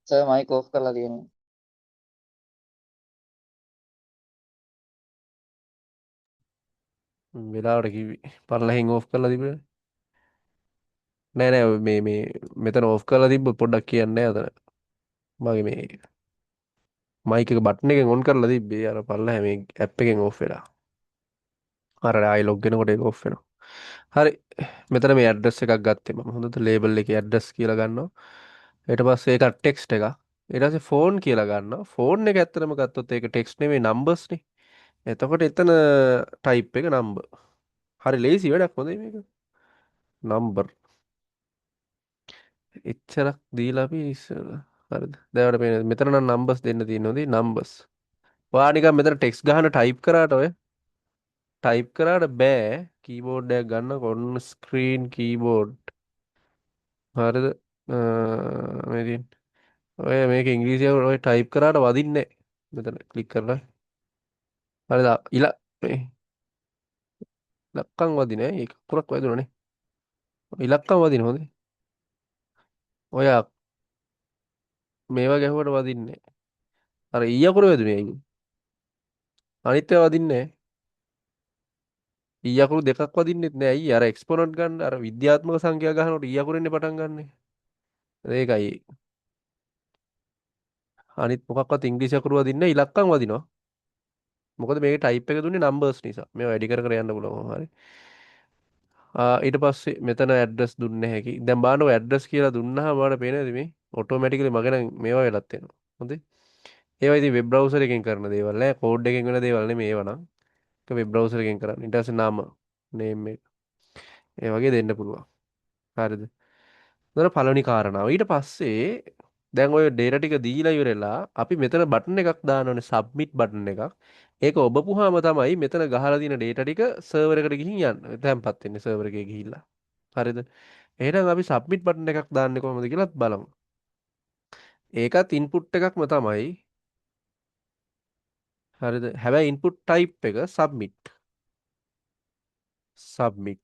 Sir mic off කරලා තියෙනවා. වෙලාවට කිව්වේ පල්ලෙහින් ඕෆ් කරලා තිබුණේ නෑ මේ මෙතන ඕෆ් කරලා තිබ්බ පොඩ්ඩක් කියන්නේ අතන මගේ මේ මයික් එක බටන් එකෙන් ඔන් කරලා තිබ්බේ අර පල්ලෙහා මේ ඇප් එකෙන් ඕෆ් වෙලා අර ආයි ලොග් වෙනකොට ඒක ඕෆ් වෙනවා හරි මෙතන මේ ඇඩ්‍රස් එකක් ගත්තේ මම හොඳට ලේබල් එකේ ඇඩ්‍රස් කියලා ගන්නවා ඊට පස්සේ ඒක ටෙක්ස්ට් එකක් ඊට පස්සේ ෆෝන් කියලා ගන්නවා ෆෝන් එක ඇත්තටම ගත්තොත් ඒක ටෙක්ස්ට් නෙමෙයි නම්බර්ස් නේ එතකොට එතන ටයිප් එක නම්බර් හරි ලේසි වැඩක් හොඳයි මේක නම්බර් එච්චරක් දීලා අපි ඉස්සර හරිද දැන් අපිට පේන මෙතන නම් නම්බර්ස් දෙන්න තියෙනවා නම්බර්ස් ඔයා නිකන් මෙතන ටෙක්ස්ට් ගහන ටයිප් කරාට බෑ කීබෝඩ් එකක් ගන්න ඔන් ස්ක්‍රීන් කීබෝඩ් හරිද මේ තියෙන ඔය මේක ඉංග්‍රීසියෙන් ඔය ටයිප් කරාට වදින්නේ නැහැ මෙතන ක්ලික් කරලා හරිද මේ ඉලක්කම් වදිනේ ඒක අකුරක් වැදුනනේ ඉලක්කම් වදින හොඳේ ඔය මේවා ගැහුවට වදින්නේ අර ඊ අකුර වැදුනේ අයියේ අනිත් ඒවා වදින්නේ නැහැ ඊ අකුරු දෙකක් වදින්නෙත් නෑ අයියේ අර එක්ස්පොනන්ට් ගන්න අර විද්‍යාත්මක සංඛ්‍යා ගන්නකොට ඊ අකුරෙන්නේ පටන් ගන්නෙ ඒකයි අනිත් මොකක්වත් ඉංග්‍රීසි අකුරු වදින්නේ නැහැ ඉලක්කම් වදිනවා මොකද මේකේ ටයිප් එක දුන්නේ නම්බර්ස් නිසා මේවා වැඩි කර කර යන්න පුළුවන් හරි ඊට පස්සේ මෙතන ඇඩ්‍රස් දුන්නේ හැකි දැන් බලන්න ඔය ඇඩ්‍රස් කියලා දුන්නාම ඔයාලට පේනද මේ ඔටෝමැටිකලි මගේ නම් මේවා වෙලත් වෙනවා හොඳේ ඒවා ඉතින් වෙබ් බ්‍රවුසර් එකෙන් කරන දේවල් නෑ කෝඩ් එකෙන් වෙන දේවල් නෙමෙයි ඒවා නම් ඒක වෙබ් බ්‍රවුසර් එකෙන් කරන්නේ ඊට පස්සේ නම නේම් එක ඒ වගේ දෙන්න පුළුවන් හරිද එතන පළවෙනි කාරණාව. ඊට පස්සේ දැන් ඔය data ටික දීලා ඉවරලා අපි මෙතන බටන් එකක් දාන්න ඕනේ submit බටන් එකක්. ඒක ඔබපුවාම තමයි මෙතන ගහලා තියෙන data ටික සර්වර් එකට ගිහින් යන්න. තැම්පත් වෙන්නේ සර්වර් එකේ ගිහිල්ලා. හරිද? එහෙනම් අපි submit බටන් එකක් දාන්නේ කොහොමද කියලාත් බලමු. ඒකත් input එකක්ම තමයි. හරිද? හැබැයි input type එක submit. submit.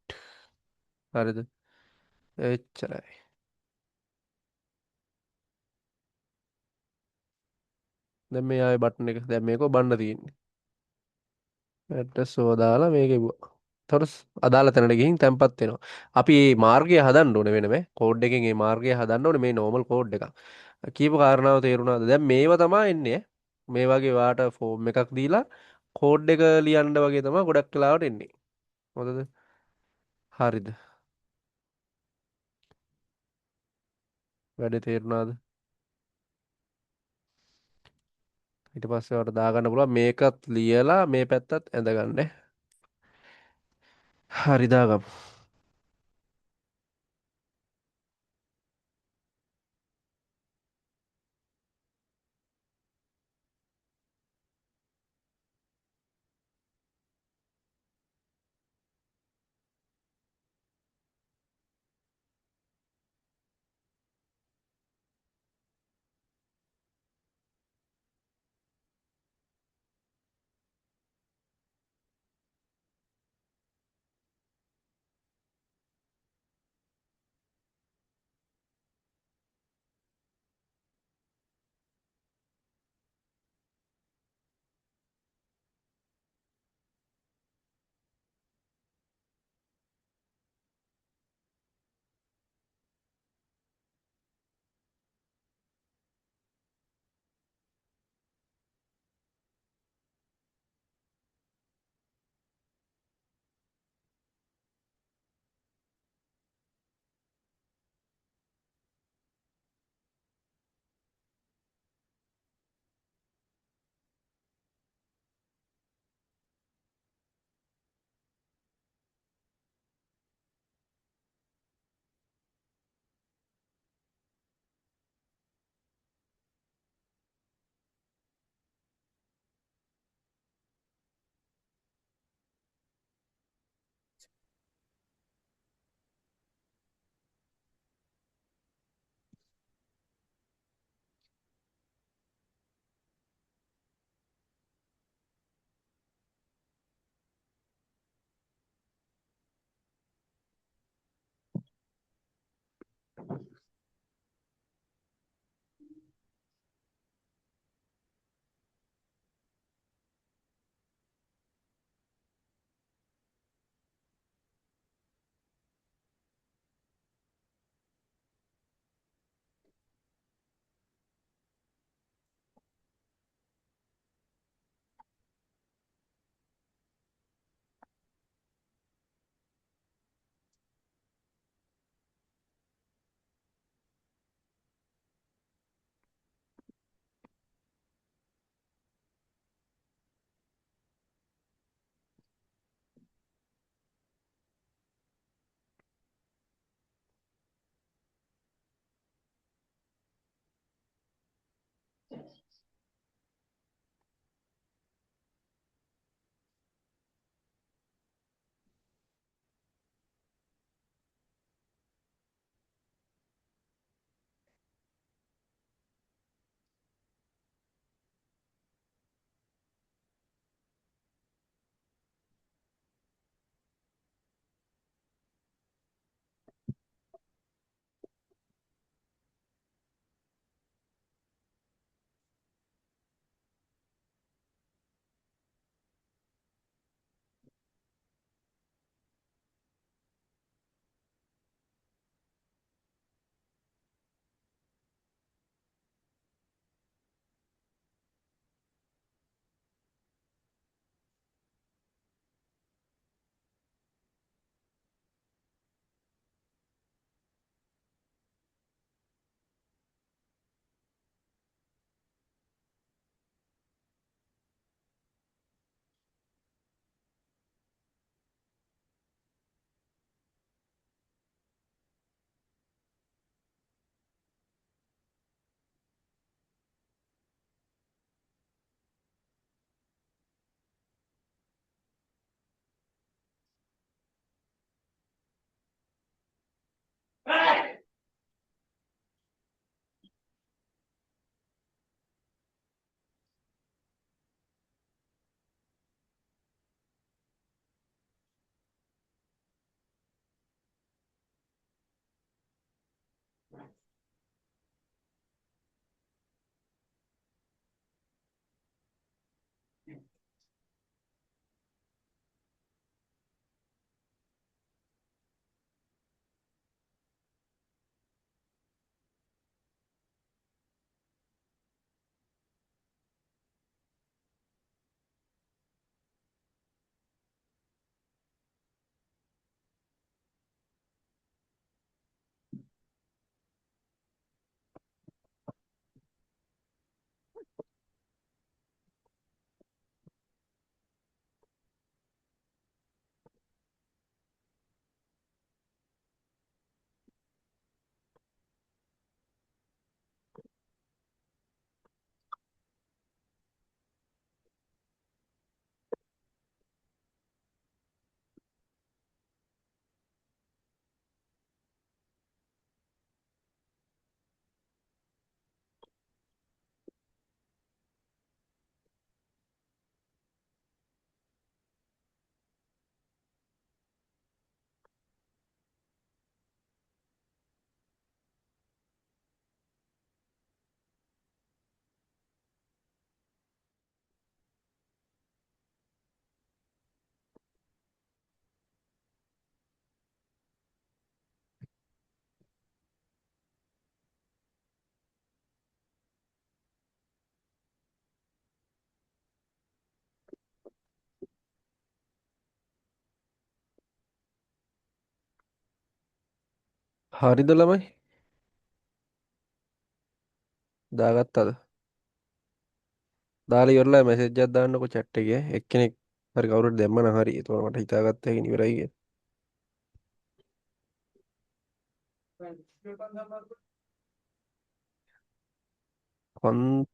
හරිද? එච්චරයි. දැන් මේ ආයේ බටන් එක දැන් මේක ඔබන්න තියෙන්නේ. ඇඩ්‍රස් හොදාලා මේක එවුවා. එතකොට අදාළ තැනට ගිහින් තැම්පත් වෙනවා. අපි මේ මාර්ගය හදන්න ඕනේ වෙන මේ කෝඩ් එකෙන් මේ මාර්ගය හදන්න ඕනේ මේ නෝමල් කෝඩ් එකක්. කීප කාරණාව තේරුණාද? දැන් මේව තමයි එන්නේ. මේ වගේ වාට ෆෝම් එකක් දීලා කෝඩ් එක ලියන්න වගේ තමයි ගොඩක් වෙලාවට එන්නේ. හොඳද? හරිද? වැඩේ තේරුණාද? ඊට පස්සේ වට දාගන්න පුළුවන් මේකත් ලියලා මේ පැත්තත් ඇඳගන්න. හරි දාගමු. හරිද ළමයි? දාගත්තද? දාලා ඉවරලා මැසේජ් එකක් දාන්නකො chat එකේ. එක්කෙනෙක් හරි කවුරුහරි දැම්මම හරි. ඒතකොට මට හිතාගත්ත හැකි ඉවරයි කියලා. කොන්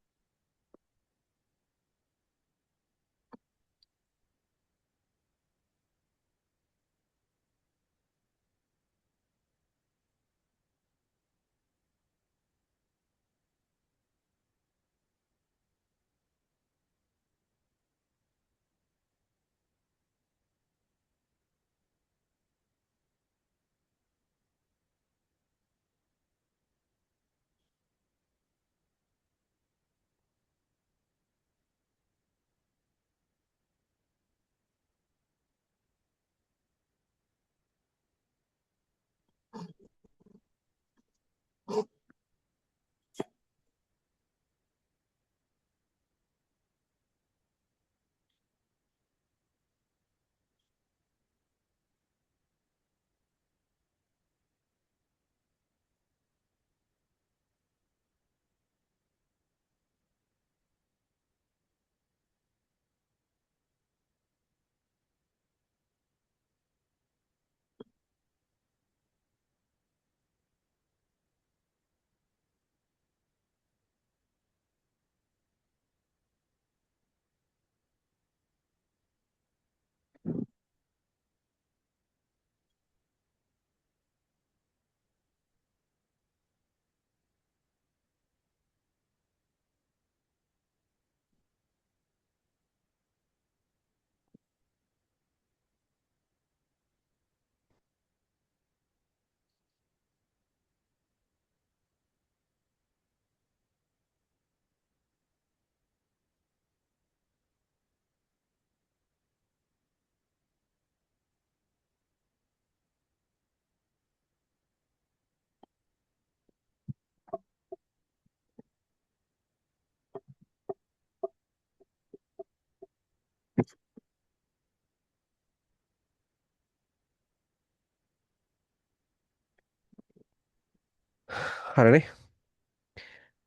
හරිනේ.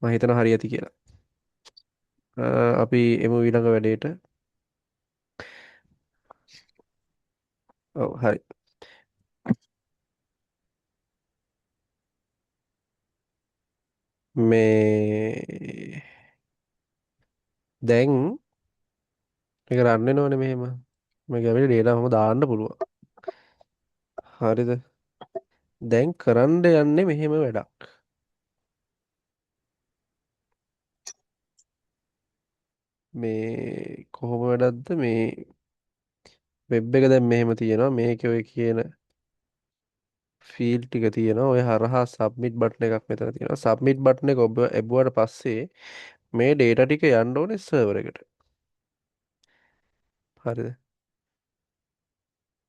මම හිතනවා හරි ඇති කියලා. අපි එමු ඊළඟ වැඩේට. ඔව් හරි. මේ දැන් මේක රන් වෙනවනේ මෙහෙම. මේක අපිට data ඔහොම දාන්න පුළුවන්. හරිද? දැන් කරන්න යන්නේ මෙහෙම වැඩක්. මේ කොහොම වැඩක්ද මේ වෙබ් එක දැන් මෙහෙම තියෙනවා. මේකේ ඔය කියන ෆීල්ඩ් ටික තියෙනවා. ඔය හරහා සබ්මිට් බටන් එකක් මෙතන තියෙනවා. සබ්මිට් බටන් එක ඔබ එබුවාට පස්සේ මේ data ටික යන්න ඕනේ සර්වර් එකට. හරිද?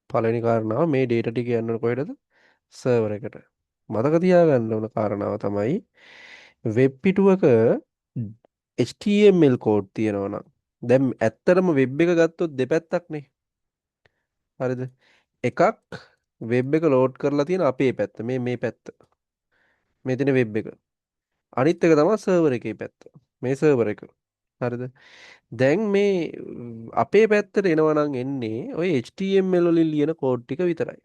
පළවෙනි කාරණාව මේ data ටික යන්න ඕනේ කොහෙටද? සර්වර් එකට. මතක තියාගන්න ඕන කාරණාව තමයි වෙබ් පිටුවක HTML කෝඩ් තියෙනවා නම් දැන් ඇත්තටම වෙබ් එක ගත්තොත් දෙපැත්තක් නේ. හරිද? එකක් වෙබ් එක ලෝඩ් කරලා තියෙන අපේ පැත්ත මේ පැත්ත. මේ තියෙන වෙබ් එක. අනිත් එක තමයි සර්වර් එකේ පැත්ත. මේ සර්වර් එක. හරිද? දැන් මේ අපේ පැත්තට එනවා නම් එන්නේ ඔය HTML වලින් ලියන කෝඩ් ටික විතරයි.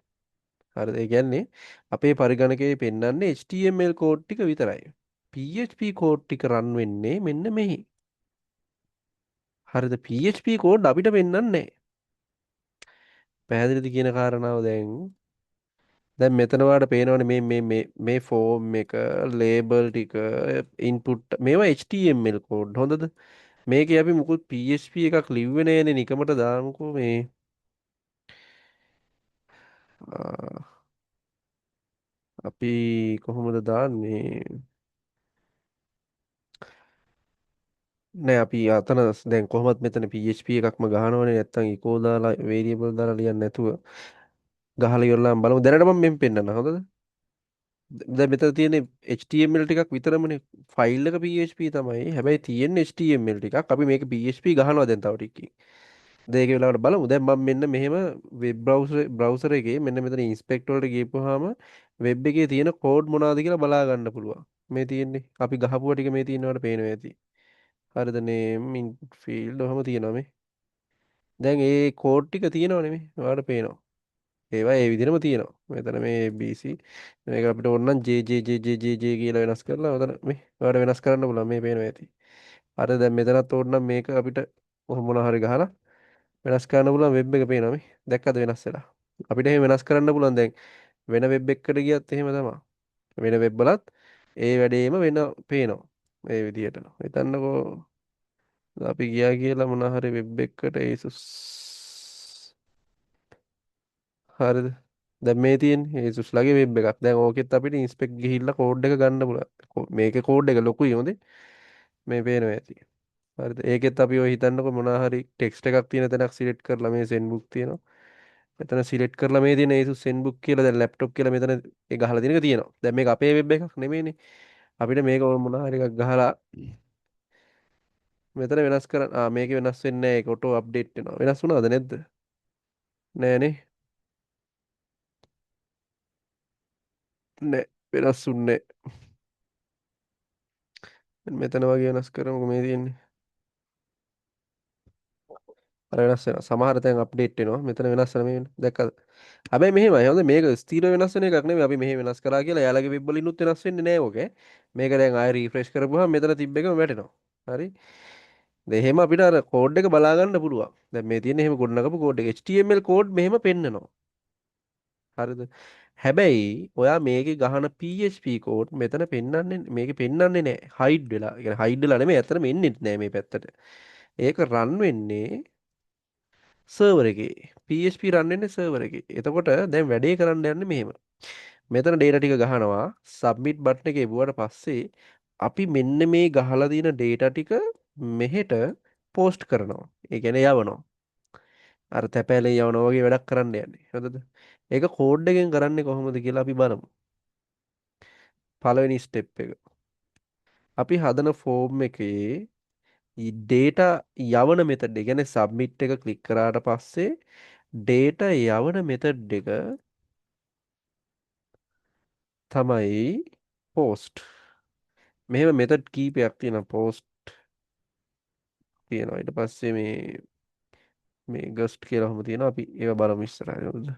හරිද? ඒ කියන්නේ අපේ පරිගණකයේ පෙන්වන්නේ HTML කෝඩ් ටික විතරයි. PHP කෝඩ් ටික රන් වෙන්නේ මෙන්න මෙහි. හරිද? PHP කෝඩ් අපිට පෙන්වන්නේ නැහැ. පැහැදිලිද කියන කාරණාව දැන් දැන් මෙතන වාට පේනවනේ මේ ෆෝම් එක ලේබල් ටික ඉන්පුට් මේවා HTML කෝඩ් හොඳද? මේකේ අපි මුකුත් PHP එකක් ලිව්වේ නෑනේ නිකමට දාමුකෝ මේ ආ, අපි කොහොමද දාන්නේ නෑ අපි අතන දැන් කොහොමත් මෙතන PHP එකක්ම ගහනවනේ නැත්තම් echo දාලා variable දාලා ලියන්න නැතුව ගහලා ඉවරලාම බලමු දැනට මම මෙහෙම පෙන්නන්න හොඳද දැන් මෙතන තියෙන්නේ HTML ටිකක් විතරමනේ ෆයිල් එක PHP තමයි හැබැයි තියෙන්නේ HTML ටිකක් අපි මේක PHP ගහනවා දැන් තව ටිකකින් දෙයක වෙලාවට බලමු දැන් මම මෙන්න මෙහෙම වෙබ් බ්‍රවුසර් එකේ මෙන්න මෙතන ඉන්ස්පෙක්ටර් වලට ගිහපුවාම වෙබ් එකේ තියෙන කෝඩ් මොනවද කියලා බලා ගන්න පුළුවන්. මේ තියෙන්නේ අපි ගහපුවා ටික මේ තියෙනවට පේනවා ඇති. හරිද name in field ඔහම තියෙනවා මේ. දැන් ඒ කෝඩ් ටික තියෙනවනේ මේ. ඔයාලට පේනවා. ඒවා ඒ විදිහටම තියෙනවා. මෙතන මේ ABC මේක අපිට ඕනනම් JJJJJ කියලා වෙනස් කරලා මෙතන මේ ඔයාලට වෙනස් කරන්න පුළුවන් මේ පේනවා ඇති. අර දැන් මෙතනත් ඕනනම් මේක අපිට කොහොම මොනවා හරි ගහලා වෙනස් කරන්න පුළුවන් වෙබ් එක පේනවා මේ. දැක්කද වෙනස් වෙලා. අපිට එහෙම වෙනස් කරන්න පුළුවන් දැන් වෙන වෙබ් එකකට ගියත් එහෙම තමයි. වෙන වෙබ් වලත් ඒ වැඩේම වෙන පේනවා. ඒ විදිහට. හිතන්නකෝ අපි ගියා කියලා මොනවා හරි වෙබ් එකකට ඒසුස් හරිද? දැන් මේ තියෙන්නේ ඒසුස්ලාගේ වෙබ් එකක්. දැන් ඕකෙත් අපිට ඉන්ස්පෙක්ට් ගිහිල්ලා කෝඩ් එක ගන්න පුළුවන්. මේකේ කෝඩ් එක ලොකුයි හොඳේ. මේ පේනවා ඇති. හරිද? ඒකෙත් අපි ඔය හිතන්නකෝ මොනවා හරි ටෙක්ස්ට් එකක් තියෙන තැනක් සිලෙක්ට් කරලා මේ send book තියෙනවා. මෙතන සිලෙක්ට් කරලා මේ තියෙන ASUS ZenBook කියලා දැන් ලැප්ටොප් කියලා මෙතන ඒ ගහලා තියෙන එක තියෙනවා. දැන් මේක අපේ වෙබ් එකක් නෙමෙයිනේ. අපිට මේක මොනවා හරි එකක් ගහලා මෙතන වෙනස් කරන්න මේක වෙනස් වෙන්නේ නැහැ. ඒක ඔටෝ අප්ඩේට් වෙනවා. වෙනස් වුණාද නැද්ද? නෑනේ. නෑ වෙනස් වුන්නේ නෑ. මෙතන වගේ වෙනස් කරමුකෝ මේ තියෙන්නේ. අර වෙනස් වෙනවා. සමහර තැන් අප්ඩේට් වෙනවා. මෙතන වෙනස් වෙන මේ දැක්කද? හැබැයි මෙහෙමයි. හොඳ මේක ස්ථිර වෙනස් වෙන එකක් නෙමෙයි. අපි මෙහෙ වෙනස් කරා කියලා එයාලගේ වෙබ් වලිනුත් වෙනස් වෙන්නේ නැහැ ඕකේ. මේක දැන් ආයෙ රීෆ්‍රෙෂ් කරපුවාම මෙතන තිබ්බ එකම වැටෙනවා. හරි. එහෙම අපිට අර කෝඩ් එක බලා ගන්න පුළුවන්. දැන් මේ තියෙන එහෙම ගොඩනගපු කෝඩ් එක HTML කෝඩ් මෙහෙම පෙන්නනවා. හරිද? හැබැයි ඔයා මේකේ ගහන PHP කෝඩ් මෙතන පෙන්වන්නේ මේකේ පෙන්වන්නේ නැහැ. හයිඩ් වෙලා. ඒ කියන්නේ හයිඩ් වෙලා නෙමෙයි ඇත්තටම එන්නේ නැහැ මේ පැත්තට. ඒක රන් වෙන්නේ සර්වර් එකේ. PHP රන් වෙන්නේ සර්වර් එකේ. එතකොට දැන් වැඩේ කරන්න යන්නේ මෙහෙම. මෙතන data ටික ගහනවා submit button එකේ එවුවට පස්සේ අපි මෙන්න මේ ගහලා තියෙන data ටික මෙහෙට post කරනවා. ඒ කියන්නේ යවනවා. අර තැපෑලේ යවනවා වගේ වැඩක් කරන්න යන්නේ. හරිද? ඒක කෝඩ් එකෙන් කරන්නේ කොහොමද කියලා අපි බලමු. පළවෙනි ස්ටෙප් එක. අපි හදන ෆෝම් එකේ data යවන method එක කියන්නේ submit එක ක්ලික් කරාට පස්සේ data යවන method එක තමයි post. මෙහෙම method කීපයක් තියෙනවා post තියෙනවා. ඊට පස්සේ මේ gust කියලා ඔහොම තියෙනවා. අපි ඒව බලමු ඉස්සරහට.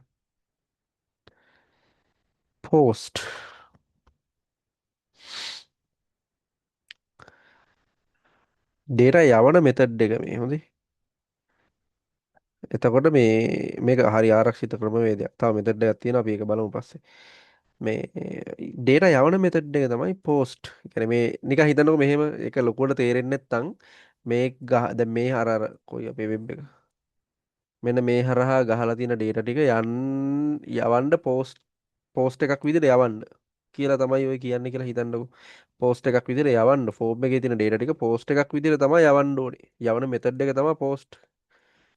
post data යවන method එක මේ හොඳේ. එතකොට මේක හරි ආරක්ෂිත ක්‍රමවේදයක්. තව method එකක් තියෙනවා. අපි ඒක බලමු පස්සේ. මේ data යවන method එක තමයි post. කියන්නේ මේ නිකන් හිතන්නකෝ මෙහෙම ඒක ලොකුවට තේරෙන්නේ නැත්නම් මේ දැන් මේ අර කොයි අපේ වෙබ් එක මෙන්න මේ හරහා ගහලා තියෙන data ටික යවන්න post එකක් විදිහට යවන්න කියලා තමයි ඔය කියන්නේ කියලා හිතන්නකෝ. post එකක් විදිහට යවන්න form එකේ තියෙන data ටික post එකක් විදිහට තමයි යවන්න ඕනේ. යවන method එක තමයි post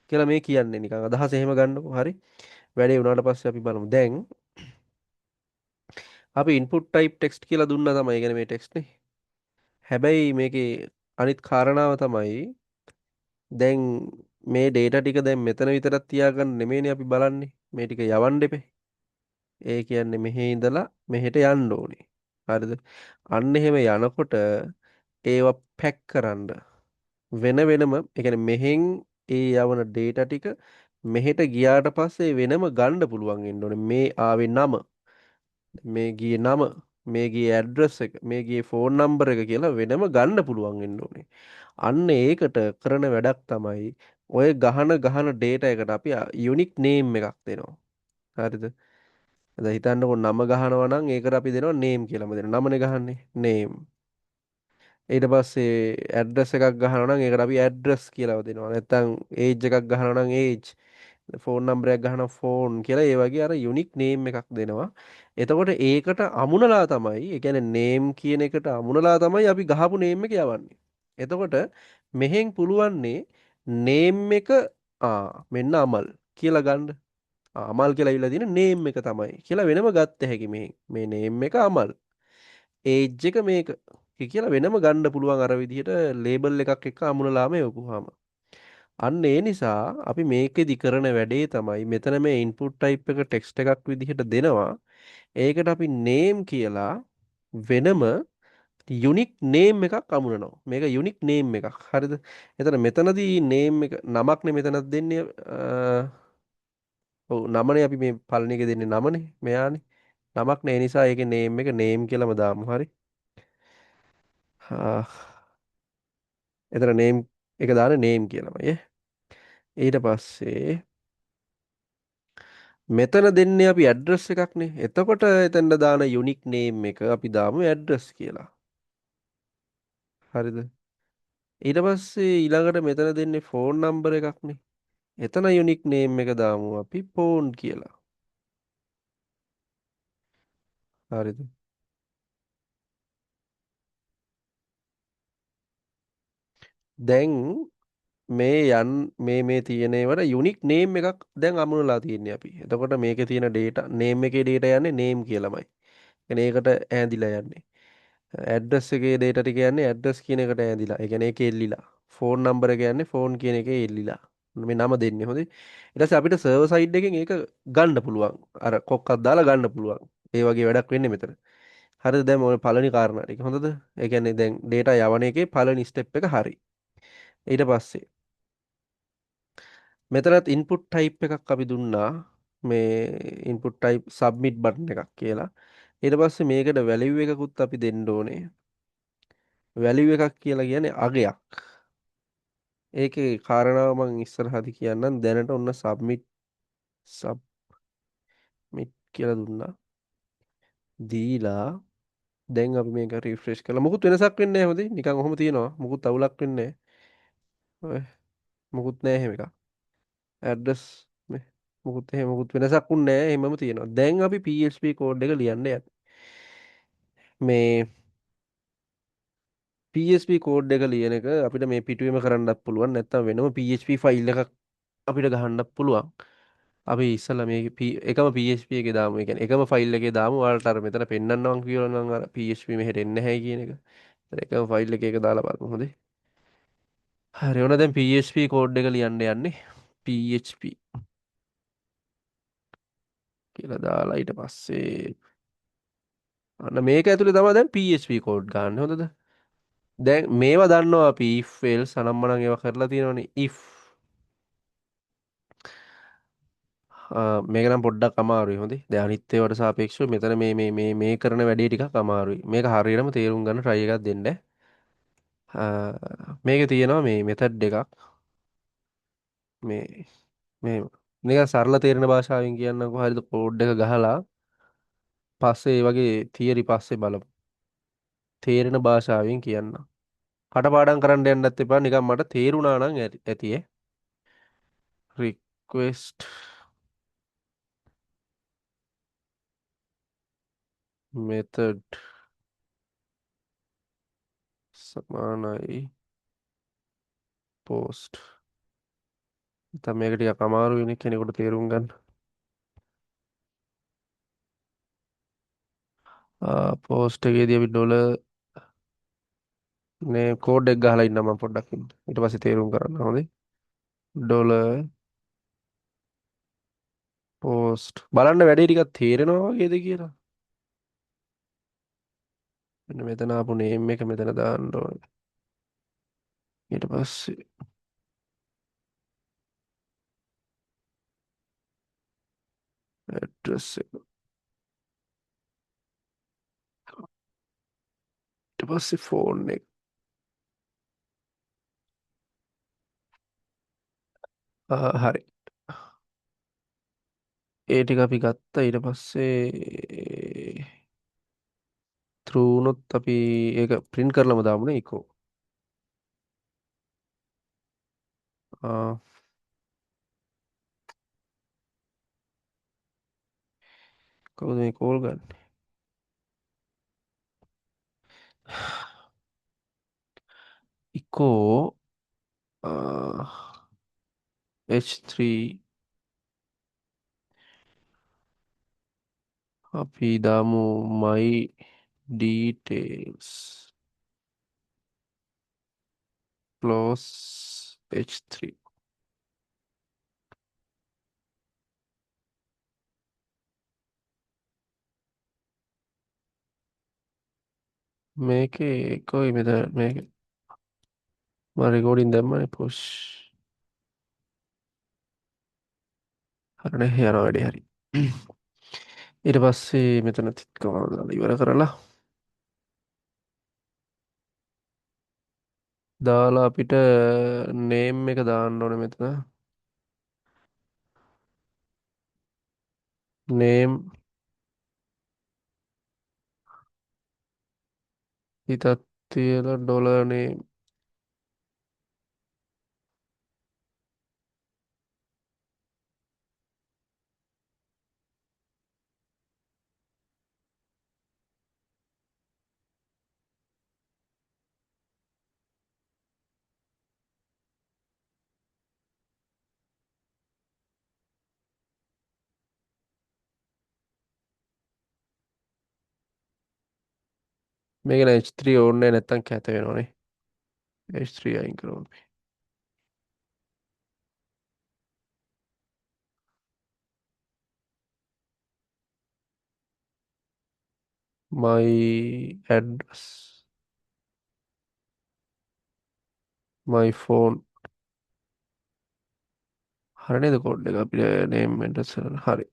කියලා මේ කියන්නේ. නිකන් අදහස එහෙම ගන්නකො. හරි. වැඩේ වුණාට පස්සේ අපි බලමු. දැන් අපි input type text කියලා දුන්නා තමයි. ඒ කියන්නේ මේ text නේ. හැබැයි මේකේ අනිත් කාරණාව තමයි දැන් මේ data ටික දැන් මෙතන විතරක් තියාගන්න නෙමෙයිනේ අපි බලන්නේ. මේ ටික යවන්න එපේ. ඒ කියන්නේ මෙහි ඉඳලා මෙහෙට යන්න ඕනේ. හරිද? අන්න එහෙම යනකොට ඒවා පැක් කරන්න වෙන වෙනම ඒ කියන්නේ මෙහෙන් ඒ යවන data ටික මෙහෙට ගියාට පස්සේ වෙනම ගන්න පුළුවන් වෙන්න ඕනේ. මේ ආවේ නම, මේ ගියේ නම, මේ ගියේ ඇඩ්‍රස් එක, මේ ගියේ ෆෝන් නම්බර් එක කියලා වෙනම ගන්න පුළුවන් වෙන්න ඕනේ. අන්න ඒකට කරන වැඩක් තමයි ඔය ගහන data එකට අපි යුනික් නේම් එකක් දෙනවා. හරිද? දැන් හිතන්නකො නම ගහනවා නම් ඒකට අපි දෙනවා name කියලාම දෙනවා. නමනේ ගහන්නේ name. ඊට පස්සේ ඇඩ්‍රස් එකක් ගහනවා නම් ඒකට අපි ඇඩ්‍රස් කියලා දෙනවා. නැත්නම් ඒජ් එකක් ගහනවා නම් ඒජ්. ෆෝන් නම්බරයක් ගහනවා ෆෝන් කියලා ඒ වගේ අර යුනික් නේම් එකක් දෙනවා. එතකොට ඒකට අමුණලා තමයි, ඒ කියන්නේ name කියන එකට අමුණලා තමයි අපි ගහපු name එක යවන්නේ. එතකොට මෙහෙන් පුළුවන්නේ name එක මෙන්න අමල් කියලා ගන්න. අමල් කියලා ඉවිල්ලා තියෙන name එක තමයි කියලා වෙනම ගත්ත හැකි මේ name එක අමල්. ඒජ් එක මේක කියලා වෙනම ගන්න පුළුවන් අර විදිහට ලේබල් එකක් එක්ක අමුණලාම යවපුවාම. අන්න ඒ නිසා අපි මේකෙදි කරන වැඩේ තමයි මෙතන මේ input type එක text එකක් විදිහට දෙනවා. ඒකට අපි name කියලා වෙනම යුනික් නේම් එකක් අමුණනවා. මේක යුනික් නේම් එකක්. හරිද? එතන මෙතනදී නේම් එක නමක්නේ මෙතනත් දෙන්නේ. ඔව් නමනේ අපි මේ පළවෙනි එක දෙන්නේ නමනේ. මෙයානේ. නමක් නේ. ඒ නිසා ඒකේ නේම් එක නේම් කියලාම දාමු. හරි. ආ, එතන නේම් එක දාන්නේ නේම් කියලාමයි. ඊට පස්සේ මෙතන දෙන්නේ අපි ඇඩ්‍රස් එකක්නේ. එතකොට එතන දාන යුනික් නේම් එක අපි දාමු ඇඩ්‍රස් කියලා. හරිද? ඊට පස්සේ ඊළඟට මෙතන දෙන්නේ ෆෝන් නම්බර් එකක්නේ. එතන යුනික් නේම් එක දාමු අපි පෝන් කියලා. හරිද? දැන් මේ තියෙනේවට යුනික් නේම් එකක් දැන් අමුණලා තියෙන්නේ අපි. එතකොට මේකේ තියෙන data name එකේ data යන්නේ name කියලාමයි. කියන්නේ ඒකට ඈඳිලා යන්නේ. ඇඩ්‍රස් එකේ data ටික යන්නේ ඇඩ්‍රස් කියන එකට ඈඳිලා. ඒ කියන්නේ ඒකේ එල්ලිලා. ෆෝන් නම්බර එක යන්නේ ෆෝන් කියන එකේ එල්ලිලා. මේ නම දෙන්නේ හොඳේ. ඊට පස්සේ අපිට සර්වර් සයිඩ් එකෙන් ඒක ගන්න පුළුවන්. අර කොක්කක් දාලා ගන්න පුළුවන්. ඒ වගේ වැඩක් වෙන්නේ මෙතන. හරිද? දැන් ඔය පළවෙනි කාරණා ටික හොඳද? ඒ කියන්නේ දැන් data යවන එකේ පළවෙනි step එක හරි. ඊට පස්සේ මෙතනත් input type එකක් අපි දුන්නා. මේ input type submit button එකක් කියලා. ඊට පස්සේ මේකට value එකකුත් අපි දෙන්න ඕනේ. value එකක් කියලා කියන්නේ අගයක්. ඒකේ කාරණාව මම ඉස්සරහදී කියන්නම්. දැනට ඔන්න submit කියලා දුන්නා. දීලා දැන් අපි මේක රිෆ්‍රෙෂ් කළා. මොකුත් වෙනසක් වෙන්නේ නැහැ හොඳේ. නිකන් ඔහොම තියෙනවා. මොකුත් අවුලක් වෙන්නේ නැහැ. ඔය මොකුත් නැහැ එහෙම එකක්. ඇඩ්‍රස් මොකුත් එහෙම මොකුත් වෙනසක් උන්නේ නැහැ. එහෙමම තියෙනවා. දැන් අපි PHP කෝඩ් එක ලියන්න යන්නේ. මේ PHP කෝඩ් එක ලියන එක අපිට මේ පිටුවේම කරන්නත් පුළුවන්. නැත්නම් වෙනම PHP ෆයිල් එකක් අපිට ගහන්නත් පුළුවන්. අපි ඉස්සලා මේ එකම PHP එකේ දාමු. ඒ කියන්නේ එකම ෆයිල් එකේ දාමු. ඔයාලට අර මෙතන පෙන්නන්නම් කියලා නම් අර PHP මෙහෙට එන්නේ නැහැ කියන එක. එකම ෆයිල් එකේ එක දාලා බලමු හොඳේ. හරි ඔන්න දැන් PHP කෝඩ් එක ලියන්න යන්නේ. PHP කියලා දාලා ඊට පස්සේ අන්න මේක ඇතුලේ තමයි දැන් PHP කෝඩ් ගන්න හොඳද? දැන් මේවා දන්නවා අපි if else අනම්මනම් ඒවා කරලා තියෙනවනේ if මේක නම් පොඩ්ඩක් අමාරුයි හොඳේ. දැන් අනිත් ඒවාට සාපේක්ෂව මෙතන මේ කරන වැඩේ ටිකක් අමාරුයි. මේක හරියටම තේරුම් ගන්න try එකක් දෙන්න. මේකේ තියෙනවා මේ මෙතඩ් එකක් මේ මේ නිකන් සරල තේරෙන භාෂාවෙන් කියන්නකො හරිද කෝඩ් එක ගහලා පස්සේ ඒ වගේ තියරි පස්සේ බලමු. තේරෙන භාෂාවෙන් කියන්න. කටපාඩම් කරන්න යන්නත් එපා නිකන් මට තේරුණා නම් ඇති ඈ. request method සමානයි post. නැත්නම් මේක ටිකක් අමාරු වෙන කෙනෙකුට තේරුම් ගන්න. post එකේදී අපි ඩොලර් මේ කෝඩ් එක ගහලා ඉන්නම් මම පොඩ්ඩක් ඉන්න. ඊට පස්සේ තේරුම් කරන්න හොඳේ. ඩොලර් post බලන්න වැඩේ ටිකක් තේරෙනවා වගේද කියලා. මෙන්න මෙතන ආපු name එක මෙතන දාන්න ඕනේ. ඊට පස්සේ address එක. ඊට පස්සේ phone එක. හරි. ඒ ටික අපි ගත්තා ඊට පස්සේ true වුණොත් අපි ඒක print කරලම දාමුනේ echo. ආ කවුද මේ කෝල් ගන්න? echo H3 අපි දාමු my details close H3. මේකේ කොයි මෙතන මේක මම රෙකෝඩින් දැම්මනේ පුෂ්. හරිනේ යනවා වැඩේ හරි. ඊට පස්සේ මෙතන තිත්කම දාලා ඉවර කරලා දාලා අපිට නේම් එක දාන්න ඕනේ මෙතන. නේම් හිතක් තියලා ඩොලර් නේම්. මේක නම් H3 ඕනේ නැත්තම් කැත වෙනවනේ. H3 අයින් කරමු. my address my phone හරි නේද කෝඩ් එක අපිට name address හරි.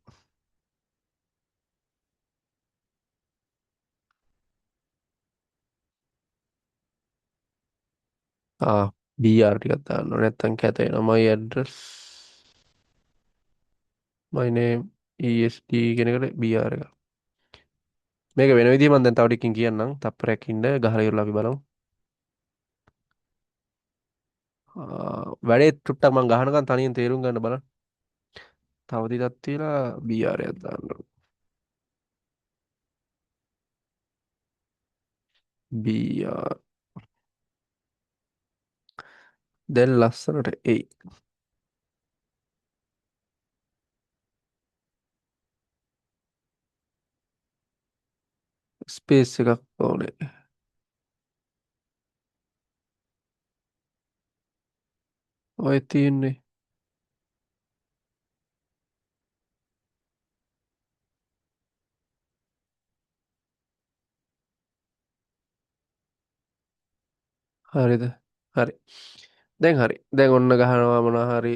ආ BR ටිකක් දාන්න ඕනේ නැත්තම් කැත වෙනවා. my address my name ESD කියන එකට BR එක. මේක වෙන විදිහ මම දැන් තව ටිකකින් කියන්නම්. තප්පරයක් ඉන්න ගහලා ඉවරලා අපි බලමු. වැඩේ ටුට්ටක් මම ගහනකම් තනියෙන් තේරුම් ගන්න බලන්න. තව ටිකක් තියලා BR එකක් දාන්න ඕනේ. BR දැන් ලස්සනට එයි. ස්පේස් එකක් ඕනේ. ඔය තියෙන්නේ හරිද? හරි. දැන් හරි. දැන් ඔන්න ගහනවා මොනවා හරි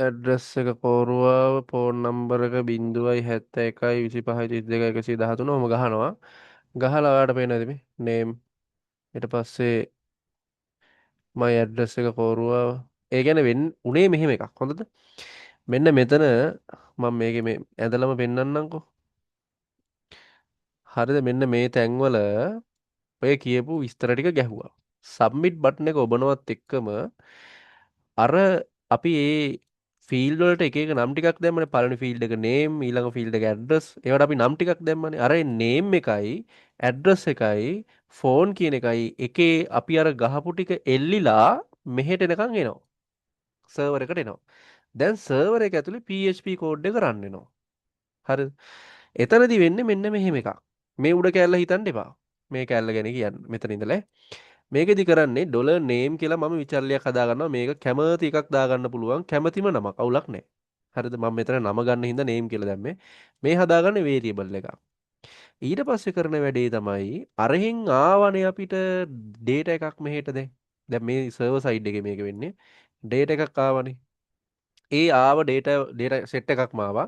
ඇඩ්‍රස් එක කෝරුවාව ෆෝන් නම්බර එක 0.71 25 32 113 ඔහම ගහනවා. ගහලා ඔයාලට පේනවද මේ නේම් ඊට පස්සේ මයි ඇඩ්‍රස් එක කෝරුවාව. ඒ කියන්නේ උනේ මෙහෙම එකක්. හොඳද? මෙන්න මෙතන මම මේකේ මේ ඇඳලම පෙන්නන්නම්කෝ. හරිද? මෙන්න මේ තැන්වල ඔය කියපු විස්තර ටික ගැහුවා. සබ්මිට් බටන් එක ඔබනවත් එක්කම අර අපි ඒ ෆීල්ඩ් වලට එක එක නම් ටිකක් දැම්මනේ. පළවෙනි ෆීල්ඩ් එක name, ඊළඟ ෆීල්ඩ් එක address. ඒවට අපි නම් ටිකක් දැම්මනේ. අර name එකයි address එකයි phone කියන එකයි එකේ අපි අර ගහපු ටික එල්ලිලා මෙහෙට එනකන් එනවා. සර්වර් එකට එනවා. දැන් සර්වර් එක ඇතුලේ PHP කෝඩ් එක රන් වෙනවා. හරිද? එතනදි වෙන්නේ මෙන්න මෙහෙම එකක්. මේ උඩ කෑල්ල හිතන්න එපා. මේ කෑල්ල ගැන කියන්න. මෙතන ඉඳලා මේකෙදි කරන්නේ ඩොලර් නේම් කියලා මම විචාරලයක් හදා ගන්නවා. මේක කැමති එකක් දාගන්න පුළුවන්. කැමතිම නමක්. අවුලක් නැහැ. හරිද? මම මෙතන නම ගන්න හින්දා නේම් කියලා දැම්මේ. මේ හදාගන්නේ වේරියබල් එකක්. ඊට පස්සේ කරන වැඩේ තමයි අරහෙන් ආවනේ අපිට ඩේටා එකක් මෙහෙට දැන්. දැන් මේ සර්වර් සයිඩ් එකේ මේක වෙන්නේ. ඩේටා එකක් ආවනේ. ඒ ආව ඩේටා සෙට් එකක්ම ආවා.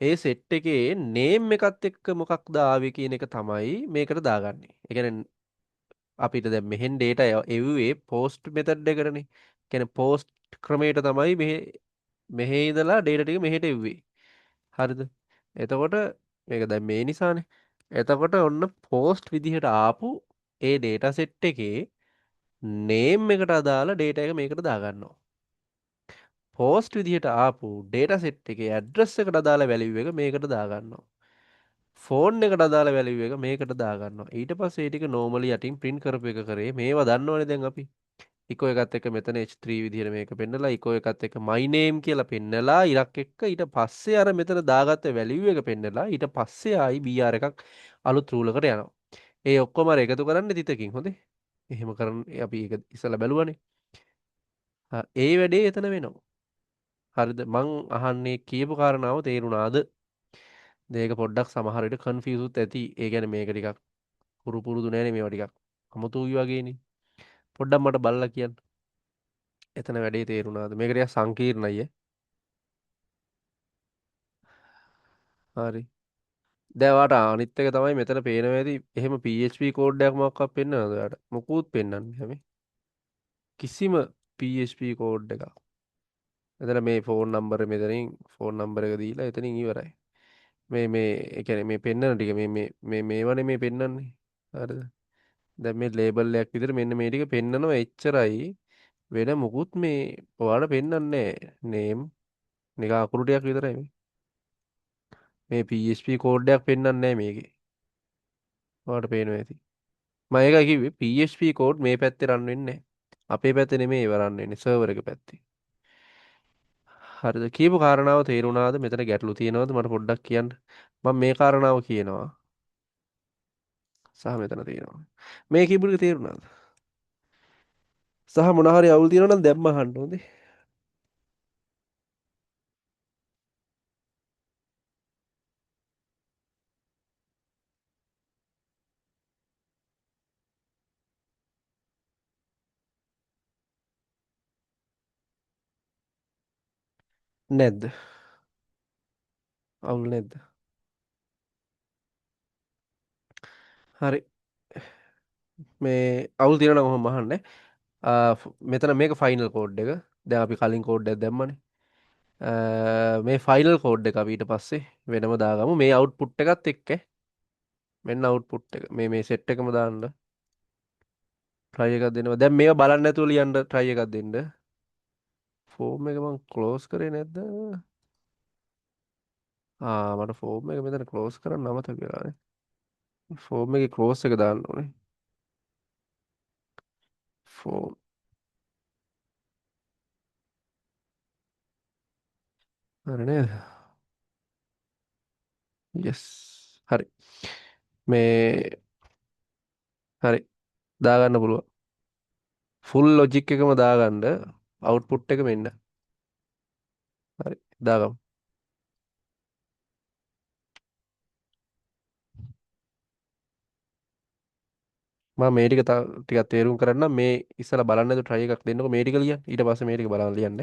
ඒ සෙට් එකේ නේම් එකත් එක්ක මොකක්ද ආවේ කියන එක තමයි මේකට දාගන්නේ. ඒ කියන්නේ අපිට දැන් මෙහෙන් data එව්වේ post method එකකටනේ. කියන්නේ post ක්‍රමයට තමයි මෙහෙ ඉඳලා data ටික මෙහෙට එව්වේ. හරිද? එතකොට මේක දැන් මේ නිසානේ. එතකොට ඔන්න post විදිහට ආපු ඒ data set එකේ name එකට අදාළ data එක මේකට දාගන්නවා. post විදිහට ආපු data set එකේ address එකට අදාළ value එක මේකට දාගන්නවා. ෆෝන් එකට අදාළ වැලියු එක මේකට දාගන්නවා. ඊට පස්සේ ඒ ටික normally යටින් print කරපු එක කරේ මේවා දන්නවනේ දැන් අපි. ඉකෝ එකත් එක්ක මෙතන H3 විදිහට මේක පෙන්නලා ඉකෝ එකත් එක්ක my name කියලා පෙන්නලා ඉරක් එක්ක ඊට පස්සේ අර මෙතන දාගත්ත වැලියු එක පෙන්නලා ඊට පස්සේ ආයි BR එකක් අලුත් රූල් එකට යනවා. ඒ ඔක්කොම අර එකතු කරන්නේ තිතකින් හොඳේ. එහෙම කරන්නේ අපි ඒක ඉස්සලා බැලුවානේ. ඒ වැඩේ එතන වෙනවා. හරිද? මං අහන්නේ කියපු කාරණාව තේරුණාද? මේක පොඩ්ඩක් සමහර විට කන්ෆියුස් උත් ඇති. ඒ කියන්නේ මේක ටිකක් පුරුදු නෑනේ මේවා ටිකක්. අමුතුයි වගේනේ. පොඩ්ඩක් මට බලලා කියන්න. එතන වැඩේ තේරුණාද? මේක ටිකක් සංකීර්ණයි ඈ. හරි. දැන් ඔයාට අනිත් එක තමයි මෙතන පේනවා ඇති. එහෙම PHP කෝඩ් එකක් මොකක්වත් පෙන්වනවද ඔයාට? මොකුත් පෙන්වන්නේ නැහැ මේ. කිසිම PHP කෝඩ් එකක්. එතන මේ ෆෝන් නම්බර මෙතනින් ෆෝන් නම්බර එක දීලා එතනින් ඉවරයි. මේ ඒ කියන්නේ මේ පෙන්වන ටික මේ මේවනේ මේ පෙන්වන්නේ. හරිද? දැන් මේ ලේබල් එකක් විතර මෙන්න මේ ටික පෙන්වනවා එච්චරයි. වෙන මොකුත් මේ ඔයාලට පෙන්වන්නේ නැහැ. නේම් නිකන් අකුරු ටිකක් විතරයි මේ. මේ PHP කෝඩ් එකක් පෙන්වන්නේ නැහැ මේකේ. ඔයාලට පේනවා ඇති. මම ඒකයි කිව්වේ PHP කෝඩ් මේ පැත්තේ රන් වෙන්නේ නැහැ. අපේ පැත්තේ නෙමෙයි ඒව රන් වෙන්නේ සර්වර් එක පැත්තේ. හරිද? කියපු කාරණාව තේරුණාද? මෙතන ගැටලු තියෙනවද? මට පොඩ්ඩක් කියන්න. මම මේ කාරණාව කියනවා. සහ මෙතන තියෙනවා. මේ කියපු එක තේරුණාද? සහ මොන හරි අවුල් තියෙනවා නම් දැම්ම අහන්න ඕනේ. නැද්ද? අවුල් නැද්ද? හරි. මේ අවුල් තියෙනවා නම් කොහොම අහන්නේ. මෙතන මේක ෆයිනල් කෝඩ් එක. දැන් අපි කලින් කෝඩ් එකක් දැම්මනේ. මේ ෆයිනල් කෝඩ් එක අපි ඊට පස්සේ වෙනම දාගමු. මේ අවුට්පුට් එකත් එක්ක මෙන්න අවුට්පුට් එක. මේ සෙට් එකම දාන්න. try එකක් දෙනවා. දැන් මේවා බලන්න නැතුව ලියන්න try එකක් දෙන්න. ෆෝම් එක මම ක්ලෝස් කරේ නැද්ද? මට ෆෝම් එක මෙතන ක්ලෝස් කරන්න අමතක වෙලානේ. ෆෝම් එකේ ක්ලෝස් එක දාන්න ඕනේ. ෆෝම් හරි නේද? yes. හරි. මේ හරි. දාගන්න පුළුවන්. ෆුල් ලොජික් එකම දාගන්න අවුට්පුට් එක මෙන්න. හරි. දාගමු. මම මේ ටික ටිකක් තේරුම් කරන්න මේ ඉස්සලා බලන්න try එකක් දෙන්නකො මේ ටික ලියන්න. ඊට පස්සේ මේ ටික බලන්න ලියන්න.